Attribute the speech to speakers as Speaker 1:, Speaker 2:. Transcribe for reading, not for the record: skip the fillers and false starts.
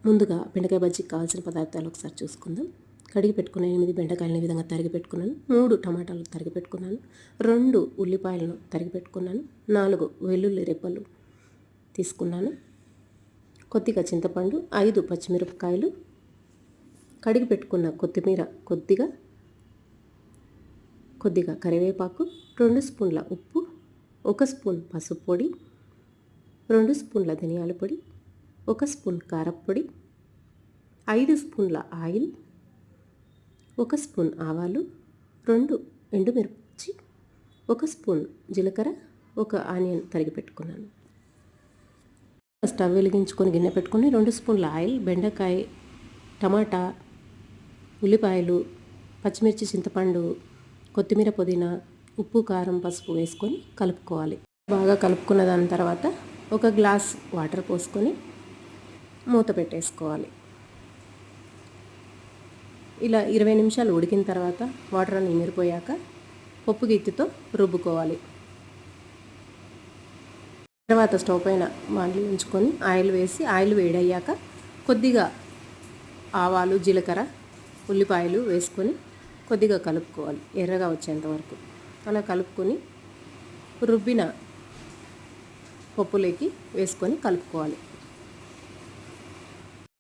Speaker 1: ముందుగా బెండకాయ బజ్జీకి కావాల్సిన పదార్థాలు ఒకసారి చూసుకుందాం. కడిగి పెట్టుకున్న 8 బెండకాయలను ఈ విధంగా తరిగి పెట్టుకున్నాను. 3 టమాటాలు తరిగి పెట్టుకున్నాను. 2 ఉల్లిపాయలను తరిగి పెట్టుకున్నాను. 4 వెల్లుల్లి రెబ్బలు తీసుకున్నాను. కొద్దిగా చింతపండు, 5 పచ్చిమిరపకాయలు, కడిగి పెట్టుకున్న కొత్తిమీర కొద్దిగా కరివేపాకు, 2 స్పూన్ల ఉప్పు, 1 స్పూన్ పసుపు పొడి, 2 స్పూన్ల ధనియాల పొడి, 1 స్పూన్ కారప్పొడి, 5 స్పూన్ల ఆయిల్, 1 స్పూన్ ఆవాలు, 2 ఎండుమిర్చి, 1 స్పూన్ జీలకర్ర, 1 ఆనియన్ తరిగి పెట్టుకున్నాను. స్టవ్ వెలిగించుకొని గిన్నె పెట్టుకొని 2 స్పూన్ల ఆయిల్, బెండకాయ, టమాటా, ఉల్లిపాయలు, పచ్చిమిర్చి, చింతపండు, కొత్తిమీర, పుదీనా, ఉప్పు, కారం, పసుపు వేసుకొని కలుపుకోవాలి. బాగా కలుపుకున్న దాని తర్వాత 1 గ్లాస్ వాటర్ పోసుకొని మూత పెట్టేసుకోవాలి. ఇలా 20 నిమిషాలు ఉడికిన తర్వాత వాటర్ అన్ని ఇమిరిపోయాక పప్పు గిత్తితో రుబ్బుకోవాలి. తర్వాత స్టవ్ పైన బాండ్లీ ఉంచుకొని ఆయిల్ వేసి ఆయిల్ వేడయ్యాక కొద్దిగా ఆవాలు, జీలకర్ర, ఉల్లిపాయలు వేసుకొని కొద్దిగా కలుపుకోవాలి ఎర్రగా వచ్చేంత వరకు. అలా కలుపుకొని రుబ్బిన పప్పులోకి వేసుకొని కలుపుకోవాలి.